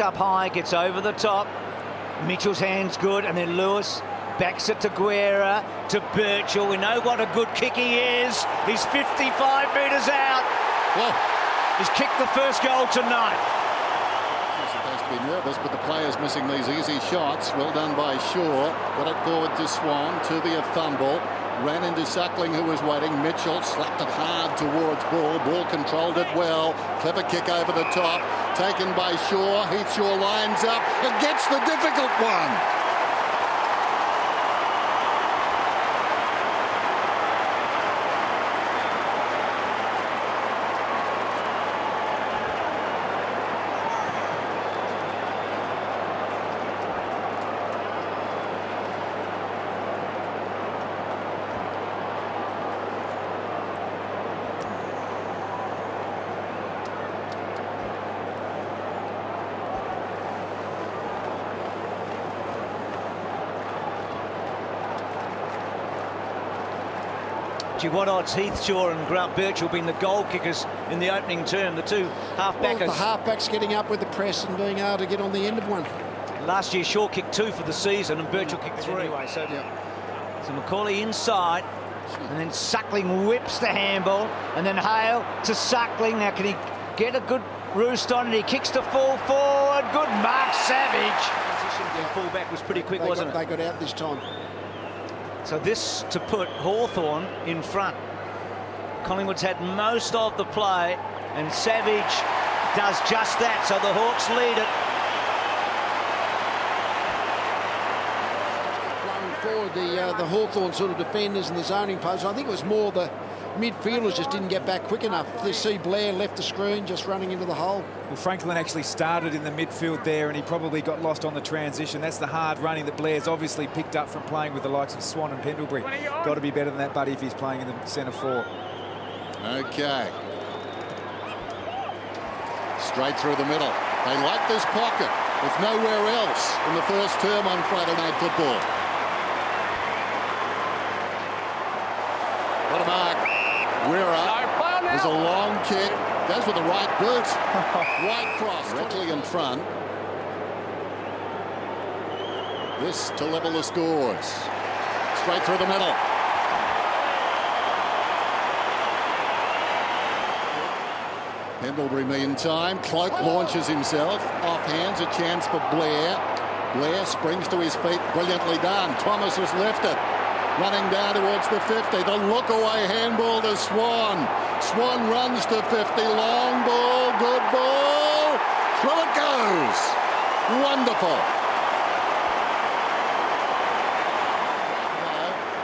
Up high, gets over the top. Mitchell's hand's good, and then Lewis backs it to Guerra, to Birchall. We know what a good kick he is. He's 55 metres out. Well, he's kicked the first goal tonight. He's supposed to be nervous, but the player's missing these easy shots. Well done by Shaw. Got it forward to Swan. Tuvia fumble. Ran into Suckling, who was waiting. Mitchell slapped it hard towards Ball. Ball controlled it well. Clever kick over the top. Taken by Shaw. Heathshaw lines up and gets the difficult one. Gee, what odds Heathshaw and Grant Birchall being the goal kickers in the opening term, the two half-backers. Well, the halfbacks getting up with the press and being able to get on the end of one. Last year, Shaw kicked 2 for the season and Birchall kicked 3. Anyway, so Macaulay inside, and then Suckling whips the handball, and then Hale to Suckling. Now, can he get a good roost on it? He kicks to full forward. Good mark, Savage. Position for full-back was pretty quick, wasn't it? They got out this time. So this to put Hawthorn in front. Collingwood's had most of the play, and Savage does just that. So the Hawks lead it. Flowing forward, the Hawthorn sort of defenders in the zoning post. I think it was more the midfielders just didn't get back quick enough. You see Blair left the screen, just running into the hole. Well, Franklin actually started in the midfield there, and he probably got lost on the transition. That's the hard running that Blair's obviously picked up from playing with the likes of Swan and Pendlebury. Got to be better than that, buddy, if he's playing in the centre four. Okay. Straight through the middle. They like this pocket. There's nowhere else in the first term on Friday Night Football. What a mark. There's a long kick. Goes with the right boot. Right cross. Directly in front. This to level the scores. Straight through the middle. Pendlebury meantime. Cloak launches himself. Off hands, a chance for Blair. Blair springs to his feet. Brilliantly done. Thomas has left it. Running down towards the 50. The look-away handball to Swan. Swan runs to 50. Long ball. Good ball. Through it goes. Wonderful.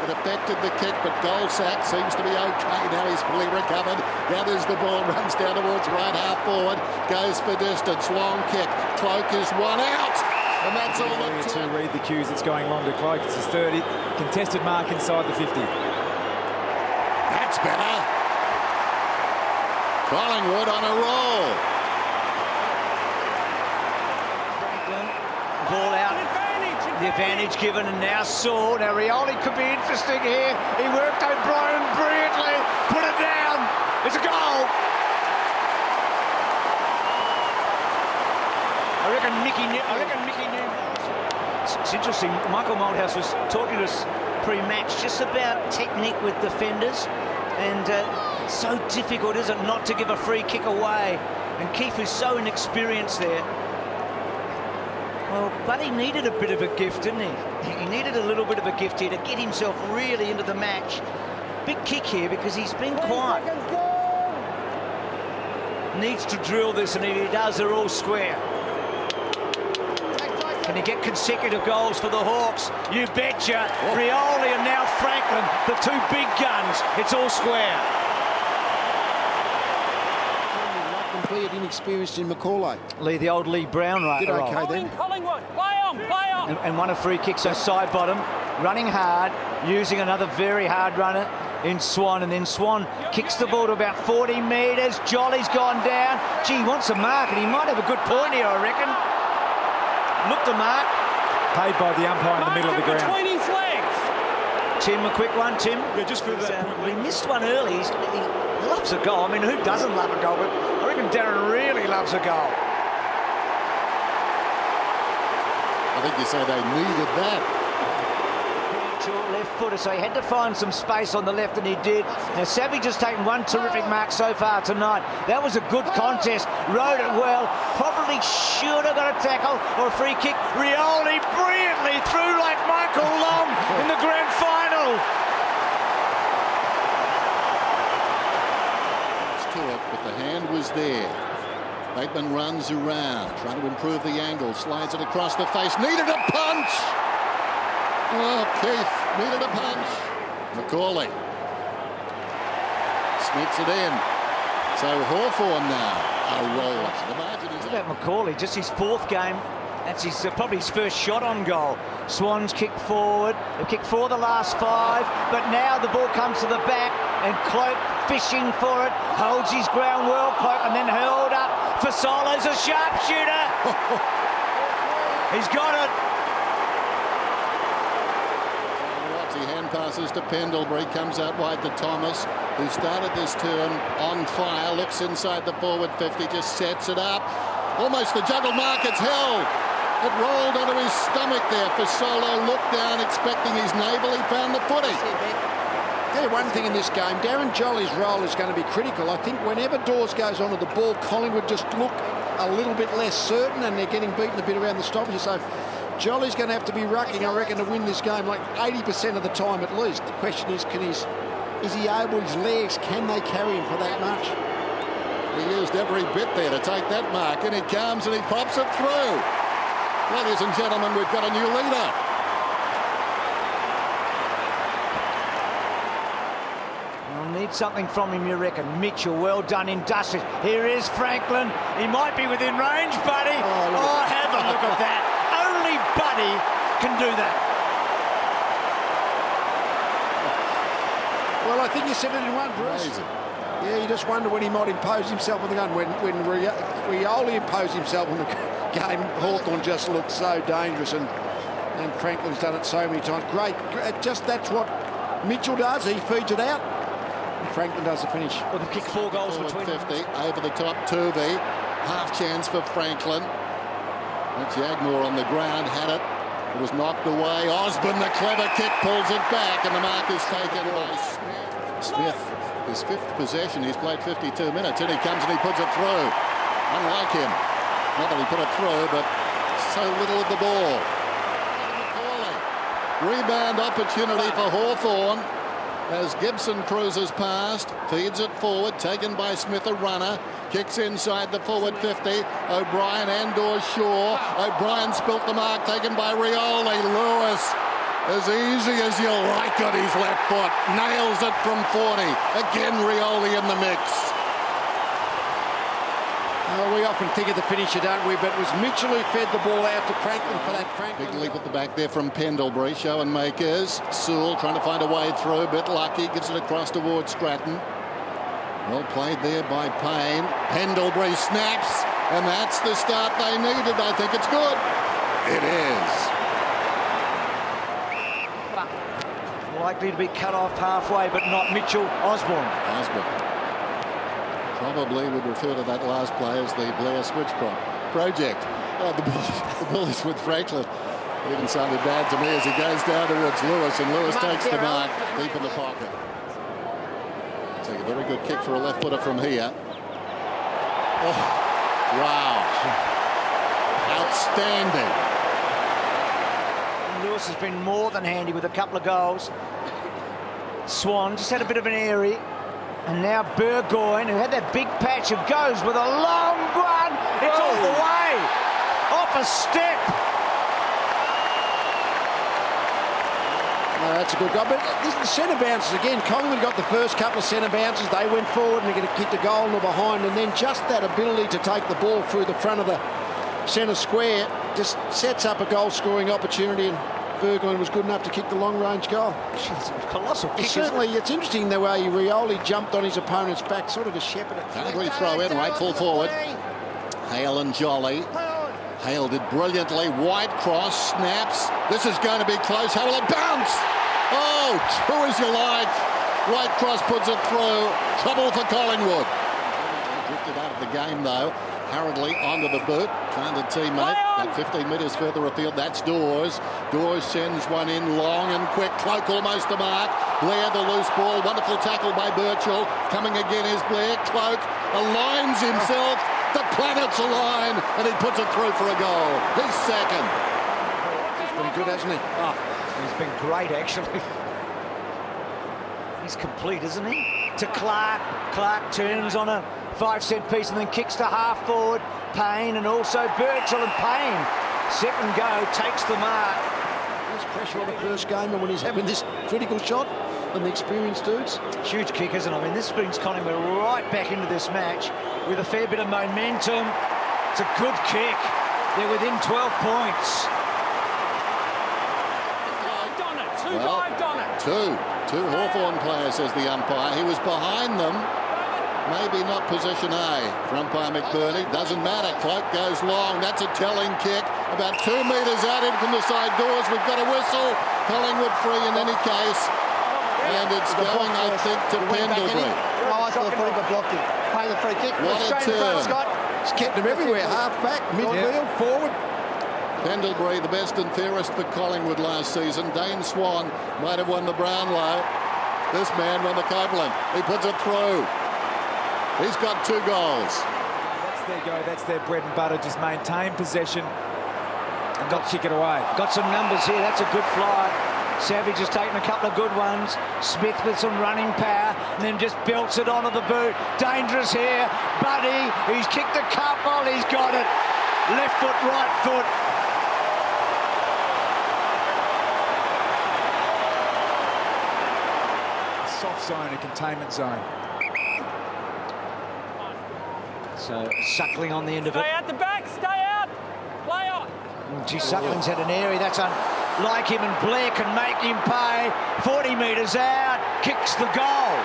It affected the kick, but Goldsack seems to be okay. Now he's fully recovered. Gathers the ball, runs down towards right half forward. Goes for distance. Long kick. Cloak is one out. And that's all it took. To read the cues, it's going long to Cloak. It's his 30. Contested mark inside the 50. That's better. Collingwood on a roll. Franklin, ball out. The advantage given, and now Saw. Now Rioli could be interesting here. He worked O'Brien brilliantly. Put it down. It's a goal. I reckon Mickey knew. It's interesting. Michael Malthouse was talking to us pre-match just about technique with defenders, and so difficult, is it, not to give a free kick away? And Keefe is so inexperienced there. Well, Buddy needed a bit of a gift, didn't he? He needed a little bit of a gift here to get himself really into the match. Big kick here because he's been quiet. Needs to drill this, and if he does, they're all square. Can he get consecutive goals for the Hawks? You betcha. Rioli and now Franklin, the two big guns. It's all square. Cleared inexperienced in Macaulay. The old Lee Brown right. Did okay then. Collingwood, play on. And won a free kick, so side bottom, running hard, using another very hard runner in Swan, and then Swan kicks the ball to about 40 metres. Jolly's gone down. Gee, he wants a mark, and he might have a good point here, I reckon. Look the mark. Paid by the umpire in the middle of the ground. Between his legs. Tim, a quick one, Tim. Yeah, just for that point. He missed one early. He loves a goal. I mean, who doesn't love a goal? But I reckon Darren really loves a goal. think you say they needed that. Short left footer, so he had to find some space on the left, and he did. Now Savage has taken one terrific mark so far tonight. That was a good contest, rode it well, probably should have got a tackle or a free kick. Rioli brilliantly through like Michael Long in the grand final. To it, but the hand was there. Bateman runs around, trying to improve the angle, slides it across the face, needed a punch! Oh, Keith needed a punch. Macaulay sneaks it in. So Hawthorn now are rolling. The margin is Look at Macaulay, just his fourth game. That's his probably his first shot on goal. Swans kick forward. They've kicked for the last 5, but now the ball comes to the back, and Cloak fishing for it, holds his ground well, Cloak, and then hurled up for Solo's a sharpshooter. He's got it. He hand passes to Pendlebury, comes out wide to Thomas, who started this turn on fire, looks inside the forward 50, just sets it up. Almost the juggle mark, it's held. It rolled onto his stomach there for Solo, looked down expecting his navel, he found the footy. Yeah, one thing in this game, Darren Jolly's role is going to be critical. I think whenever Dawes goes onto the ball, Collingwood just look a little bit less certain, and they're getting beaten a bit around the stoppages. So Jolly's going to have to be rucking, I reckon, to win this game like 80% of the time at least. The question is, is he able, his legs, can they carry him for that much? He used every bit there to take that mark, and he comes and he pops it through. Ladies and gentlemen, we've got a new leader. We'll need something from him, you reckon. Mitchell, well done, industrious. Here is Franklin. He might be within range, buddy. Oh, have a look at that. Only Buddy can do that. Well, I think you said it in one, Bruce. Amazing. Yeah, you just wonder when he might impose himself on the gun. When Rioli imposed himself on the game, Hawthorn just looked so dangerous, and Franklin's done it so many times. Great. Just that's what Mitchell does. He feeds it out. And Franklin does the finish. Well, they've kicked 4 goals between 50, over the top, Tuvey. Half chance for Franklin. Jaguar on the ground, had it. It was knocked away. Osborne, the clever kick, pulls it back, and the mark is taken by Smith. His 5th possession, he's played 52 minutes, and he comes and he puts it through. Unlike him. Not that he put it through, but so little of the ball. Rebound opportunity for Hawthorn as Gibson cruises past, feeds it forward, taken by Smith, a runner, kicks inside the forward 50. O'Brien and or Shaw. O'Brien spilt the mark, taken by Rioli. Lewis, as easy as you like on his left foot, nails it from 40. Again, Rioli in the mix. Well, we often think of the finisher, don't we? But it was Mitchell who fed the ball out to Franklin for that. Big leap at the back there from Pendlebury. Showing makers. Sewell trying to find a way through. Bit lucky. Gives it across towards Stratton. Well played there by Payne. Pendlebury snaps. And that's the start they needed. I think it's good. It is. Likely to be cut off halfway, but not Mitchell. Osborne. Probably would refer to that last play as the Blair switch project. The ball is with Franklin. Even sounded bad to me as he goes down towards Lewis, and Lewis takes the mark deep in the pocket. Take a very good kick for a left footer from here. Oh, wow. Outstanding. Lewis has been more than handy with a couple of goals. Swan just had a bit of an airy. And now Burgoyne, who had that big patch, of goes with a long run. It's all the way. Off a step. That's a good goal. But this is the centre bounces again. Collingwood got the first couple of centre bounces. They went forward and they're going to kick the goal in the behind. And then just that ability to take the ball through the front of the centre square just sets up a goal-scoring opportunity. And Burgoyne was good enough to kick the long-range goal. Jeez, colossal kick. Certainly, it's interesting the way Rioli jumped on his opponent's back, sort of to shepherd it. Angry throw in, right full forward. Hale and Jolly. Hale did brilliantly. Wide cross, snaps. This is going to be close. How will it bounce? Oh, true as you like. Right cross puts it through. Trouble for Collingwood. Drifted out of the game, though. hurriedly onto the boot. Found a teammate at 15 metres further afield. That's Dawes. Dawes sends one in long and quick. Cloak almost the mark. Blair the loose ball. Wonderful tackle by Birchall. Coming again is Blair. Cloak aligns himself. The planets align, and he puts it through for a goal. His second. He's been good, hasn't he? Oh, he's been great, actually. He's complete, isn't he? To Clark. Clark turns on a 5-cent piece and then kicks to half forward. Payne and also Birchall, and Payne, second go, takes the mark. There's pressure on the first game, and when he's having this critical shot, and the experienced dudes. Huge kick, isn't it? I mean, this brings Collingwood right back into this match with a fair bit of momentum. It's a good kick. They're within 12 points. Two Hawthorn players, says the umpire. He was behind them. Maybe not position A for umpire McBurney. Doesn't matter. Cloak goes long. That's a telling kick. About 2 metres out in from the side doors. We've got a whistle. Collingwood free in any case. And it's going, I think, to Pendlebury. I thought the keeper blocked him. Pay the free kick. What a turn. He's kept him everywhere. Half back, midfield, forward. Pendlebury, the best and fairest for Collingwood last season. Dane Swan might have won the Brownlow. This man won the Copeland. He puts it through. He's got 2 goals. That's their go. That's their bread and butter. Just maintain possession and not kick it away. Got some numbers here. That's a good fly. Savage has taken a couple of good ones. Smith with some running power and then just belts it onto the boot. Dangerous here. Buddy, he's kicked a couple. He's got it. Left foot, right foot. Soft zone, a containment zone. So Suckling on the end of it. Stay at the back, stay out. Play on. Gee, Suckling's had an area. That's unlike him, and Blair can make him pay. 40 metres out, kicks the goal.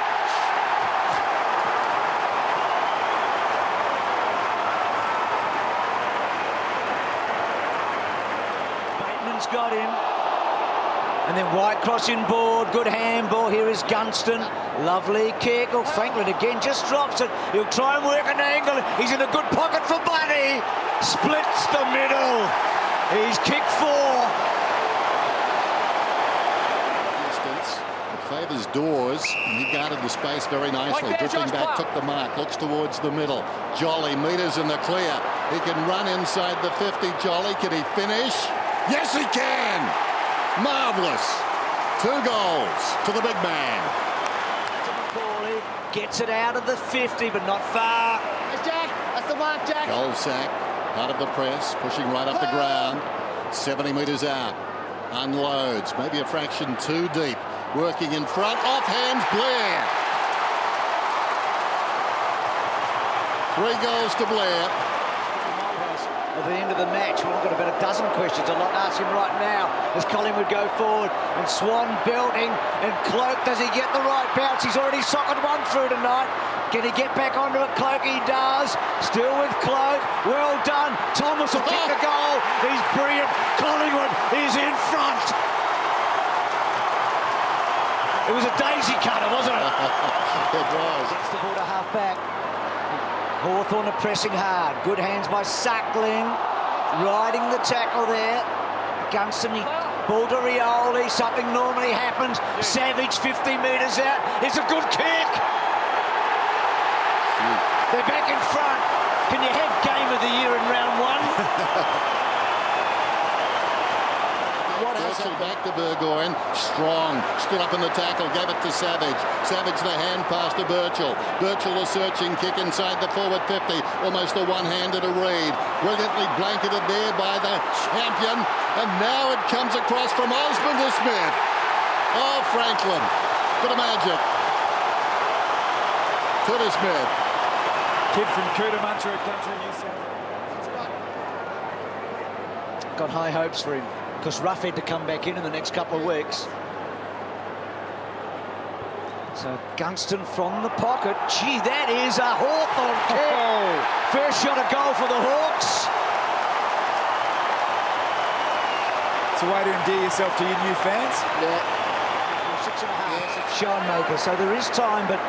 Bateman's got him. And then White crossing board, good handball. Here is Gunston, lovely kick. Oh, Franklin again just drops it. He'll try and work an angle. He's in a good pocket for Buddy. Splits the middle. He's kicked 4. Distance. It favours Dawes. He guarded the space very nicely. Drifting back, took the mark, looks towards the middle. Jolly, metres in the clear. He can run inside the 50. Jolly, can he finish? Yes, he can! Marvellous. 2 goals to the big man. Gets it out of the 50, but not far. That's Jack. That's the mark, Jack. Goal sack. Part of the press. Pushing right up the ground. 70 metres out. Unloads. Maybe a fraction too deep. Working in front. Off hands Blair. 3 goals to Blair. At the end of the match, we've got about a dozen questions. I'd like to ask him right now as Collingwood go forward. And Swan belting, and Cloak, does he get the right bounce? He's already socketed one through tonight. Can he get back onto it? Cloak, he does. Still with Cloak. Well done. Thomas will kick the goal. He's brilliant. Collingwood is in front. It was a daisy cutter, wasn't it? It was. Gets the ball to half back. Hawthorn are pressing hard. Good hands by Suckling. Riding the tackle there. Gunston, ball to Rioli. Something normally happens. Savage 50 metres out. It's a good kick. They're back in front. Can you have game of the year in round 1? Birchall back to Burgoyne. Strong. Stood up in the tackle. Gave it to Savage. Savage the hand pass to Birchall. Birchall a searching kick inside the forward 50. Almost a one-hander to Reid. Brilliantly blanketed there by the champion. And now it comes across from Osmond to Smith. Oh, Franklin. Bit of magic. To Smith. Kid from Cootamundra Country, New South Wales. Got high hopes for him, because Rough had to come back in the next couple of weeks. So Gunston from the pocket. Gee, that is a Hawthorn kick. First shot of goal for the Hawks. It's a way to endear yourself to your new fans. Yeah. 6.5. Shine maker. So there is time, but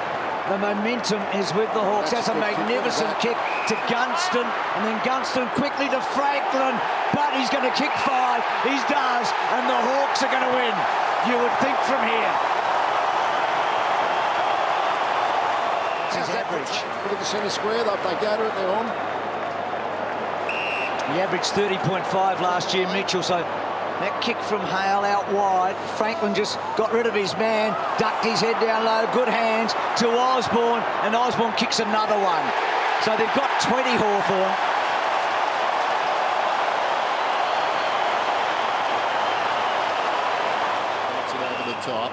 The momentum is with the Hawks. That's a magnificent kick to Gunston, and then Gunston quickly to Franklin, but he's going to kick 5. He does, and the Hawks are going to win. You would think from here. His average. Look at the centre square. They go to it. They're on. He averaged 30.5 last year, Mitchell. So that kick from Hale out wide. Franklin just got rid of his man, ducked his head down low, good hands to Osborne, and Osborne kicks another one. So they've got 20 Hawthorn. Puts it over the top.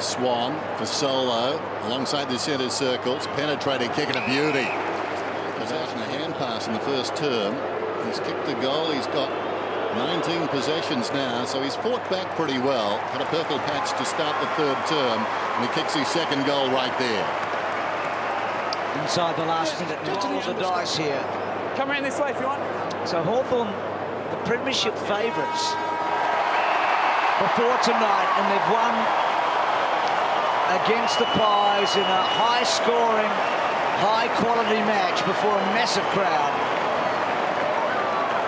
Swan for Solo alongside the centre circles. Penetrating kick and a beauty. Was out in a hand pass in the first term. He's kicked a goal. He's got 19 possessions now, so he's fought back pretty well. Had a purple patch to start the third term, and he kicks his second goal right there. Inside the last minute, roll of the dice here. Come around this way if you want. So Hawthorn, the premiership favourites before tonight, and they've won against the Pies in a high-scoring, high-quality match before a massive crowd.